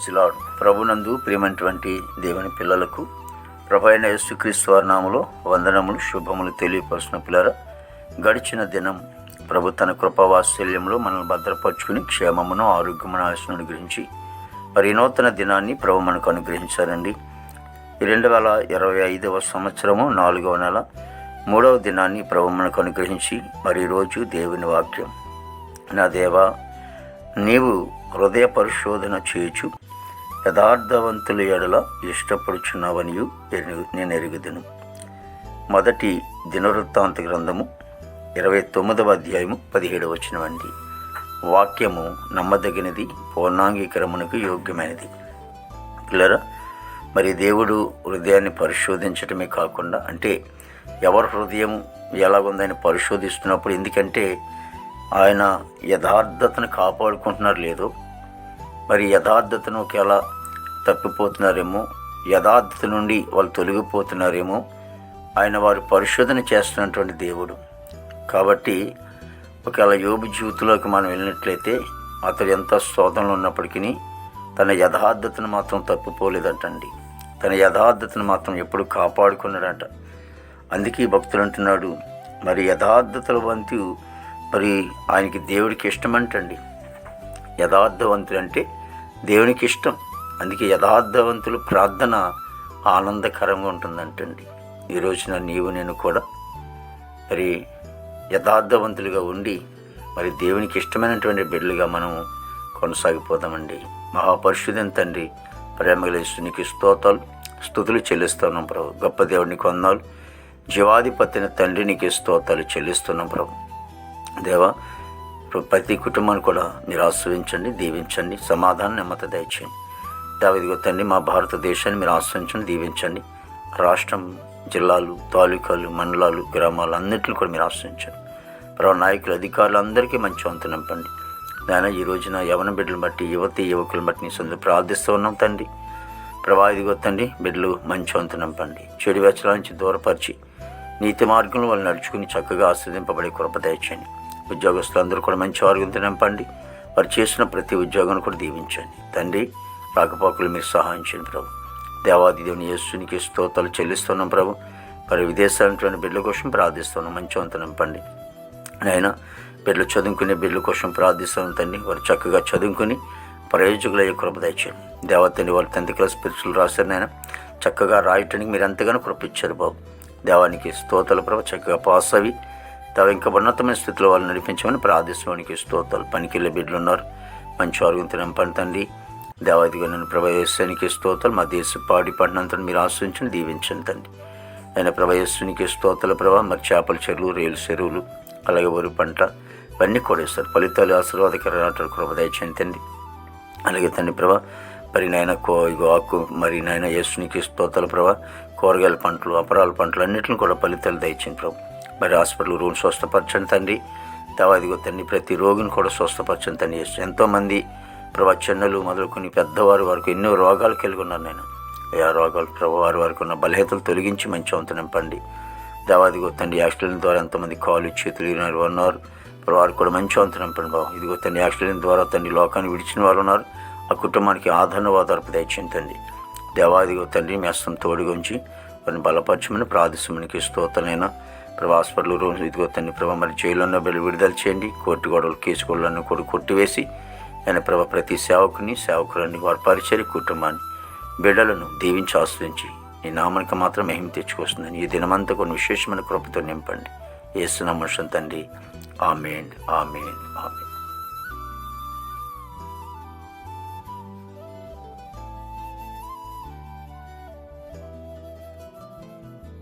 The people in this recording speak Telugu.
Praise lord. ప్రభునందు ప్రియమైనటువంటి దేవుని పిల్లలకు ప్రభు అయిన యేసుక్రీస్తు వారి నామములో వందనములు శుభములు తెలియపరుచిన పిల్లరా, గడిచిన దినం ప్రభు తన కృపావాత్సల్యంలో మనల్ని భద్రపరుచుకుని క్షేమమును ఆరోగ్యమును ఆశను గురించి మరి నూతన దినాన్ని ప్రభు మనకు అనుగ్రహించారండి. 2025వ సంవత్సరము 4వ నెల 3వ దినాన్ని ప్రభు మనకు అనుగ్రహించి మరి ఈరోజు దేవుని వాక్యం, నా దేవా నీవు హృదయ పరిశోధన చేయుచు యథార్థవంతుల ఎడల ఇష్టపడుచున్నావనియు నేను ఎరుగుదును. మొదటి దినవృత్తాంత గ్రంథము 29వ అధ్యాయము 17వ వచనమండి. వాక్యము నమ్మదగినది, పూర్ణాంగీకరమునకు యోగ్యమైనది. పిల్లరా, మరి దేవుడు హృదయాన్ని పరిశోధించటమే కాకుండా, అంటే ఎవరి హృదయం ఎలాగుందని పరిశోధిస్తున్నప్పుడు, ఎందుకంటే ఆయన యథార్థతను కాపాడుకుంటున్నారు లేదో, మరి యథార్థతను ఒకవేళ తప్పిపోతున్నారేమో, యథార్థత నుండి వాళ్ళు తొలగిపోతున్నారేమో, ఆయన వారు పరిశోధన చేస్తున్నటువంటి దేవుడు. కాబట్టి ఒకవేళ యోబు జీవితంలోకి మనం వెళ్ళినట్లయితే అతడు ఎంత శోధనలో ఉన్నప్పటికీ తన యథార్థతను మాత్రం తప్పిపోలేదంటండి. తన యథార్థతను మాత్రం ఎప్పుడు కాపాడుకున్నాడంట. అందుకే భక్తులు అంటున్నాడు, మరి యథార్థతల వంతు మరి ఆయనకి దేవుడికి ఇష్టమంటండి. యథార్థవంతులు అంటే దేవునికి ఇష్టం. అందుకే యథార్థవంతులు ప్రార్థన ఆనందకరంగా ఉంటుందంటండి. ఈ రోజున నీవు నేను కూడా మరి యథార్థవంతులుగా ఉండి మరి దేవునికి ఇష్టమైనటువంటి బిడ్డలుగా మనం కొనసాగిపోతామండి. మహాపరిశుద్ధం తండ్రి, ప్రేమగల యేసునికి స్తుతులు చెల్లిస్తున్నాం ప్రభు. గొప్ప దేవుడిని కొందాలు, జీవాధిపతిని తండ్రి నీకు స్తోత్రాలు చెల్లిస్తున్నాం ప్రభు. దేవా, ప్రతి కుటుంబాన్ని కూడా మీరు ఆశ్రయించండి, దీవించండి, సమాధానం నెమ్మది దయచేయండి. ఇదిగో తండ్రి, మా భారతదేశాన్ని మీరు ఆశ్రయించండి, దీవించండి. రాష్ట్రం, జిల్లాలు, తాలూకాలు, మండలాలు, గ్రామాలు అన్నింటిని కూడా మీరు ఆశ్రయించండి. ప్రభు, నాయకులు, అధికారులు అందరికీ మంచి వంతు నింపండి. నాయన, ఈ రోజున యవన బిడ్డలను బట్టి, యువకులను బట్టి నీ సొంత ప్రార్థిస్తూ ఉన్నాం తండ్రి. ప్రభా, ఇదిగో తండ్రి, బిడ్డలు మంచి వంతు నింపండి. చెడు వ్యసనాల నుంచి దూరపరిచి నీతి మార్గంలో వాళ్ళు నడుచుకుని చక్కగా ఆస్వాదింపబడే కృప దయచేయండి. ఉద్యోగస్తులందరూ కూడా మంచి ఆరోగ్యంతో నింపండి. వారు చేసిన ప్రతి ఉద్యోగాన్ని కూడా దీవించండి తండ్రి. రాకపోకలు మీరు సహాయం చేయండి ప్రభు. దేవాది దేవుని యేసునికి స్తోత్రాలు చెల్లిస్తున్నాం ప్రభు. మరి విదేశాలటువంటి బిడ్డల కోసం ప్రార్థిస్తున్నాం, మంచి వంతు నింపండి. నాయన, బిడ్డలు చదువుకునే బిడ్డల కోసం ప్రార్థిస్తున్నాం తండ్రి. వారు చక్కగా చదువుకుని ప్రయోజకులయ్యే కృప దయచేయండి. దేవతండి, వాళ్ళు 10th క్లాస్ పరీక్షలు రాశారు నాయన, చక్కగా రాయటానికి మీరు ఎంతగానో కృప ఇచ్చారు బాబు. దేవానికి స్తోత్రాలు ప్రభు. చక్కగా పాస్ అవి ఇంకా ఉన్నతమైన స్థితిలో వాళ్ళు నడిపించమని ప్రార్థిస్తానికి స్తోత్రాలు. పనికిళ్ళే బిడ్డలు ఉన్నారు, మంచి ఆరోగ్యంతో నింపండి తండ్రి. దేవాదిగా నన్ను ప్రభాయేశ్వనికి స్తోత్రాలు. మా దేశ పాడి పంటనంతా మీరు ఆశ్రయించండి, దీవించండి తండ్రి. ఆయన ప్రభాయేశ్వనికి స్తోత్రాల ప్రభావ. మరి చేపల చెరువులు, రేలు చెరువులు, అలాగే వరి పంట ఇవన్నీ కూడా ఇస్తారు. ఫలితాలు ఆశీర్వాదకర కృప దయచేయండి తండ్రి. అలాగే తండ్రి ప్రభా, మరి నాయన ఆకు మరి నాయన యేసునికి స్తోత్రాల ప్రభా. కూరగాయల పంటలు, అపరాల పంటలు అన్నింటిని కూడా ఫలితాలు దయచేయండి ప్రభు. మరి హాస్పిటల్ రూమ్ స్వస్థపరచండి తండ్రి. దేవాదిగో తండ్రి, ప్రతి రోగిని కూడా స్వస్థపరచండి తండ్రి. ఎంతోమంది ప్రభా, చిన్నలు మొదలుకొని పెద్దవారు వరకు ఎన్నో రోగాలు కలిగి ఉన్నారు. నేను ఆ రోగాలు ప్రభు వారికి ఉన్న బలహీనతలు తొలగించి మంచి వంతు నింపండి. దేవాదిగో తండ్రి, యాక్సిడెంట్ ద్వారా ఎంతోమంది కాలు చేతులు ఉన్నారు వారు కూడా మంచి వంతు నింపండి బాబు. ఇదిగో తండ్రి, యాక్సిడెంట్ ద్వారా తండ్రి లోకాన్ని విడిచిన వారు ఉన్నారు. ఆ కుటుంబానికి ఆదరణ ఓదార్పు దయచేయండి తండ్రి. దేవాదిగో తండ్రి, మీ హస్తం తోడుగుంచి వారిని బలపరచమని ప్రార్థించమనికి స్తోత్రనైనా ప్రభా. హాస్పిటల్ రూమ్స్ ఇదిగో తండ్రి ప్రభా, మరి జైలున్న బిడ్డలు విడుదల చేయండి. కోర్టు గొడవలు, కేసు గొడవలన్నీ కూడా కొట్టివేసి ఆయన ప్రభా, ప్రతి సేవకులని వారి పరిచర్య కుటుంబాన్ని బిడ్డలను దీవించి ఆశ్రయించి నీ నామానికి మాత్రం మహిమ తెచ్చుకొస్తుందని ఈ దినమంతా కొన్ని విశేషమైన కృపతో నింపండి. యేసు నామమున తండ్రి, ఆమేన్, ఆమేన్, ఆమేన్.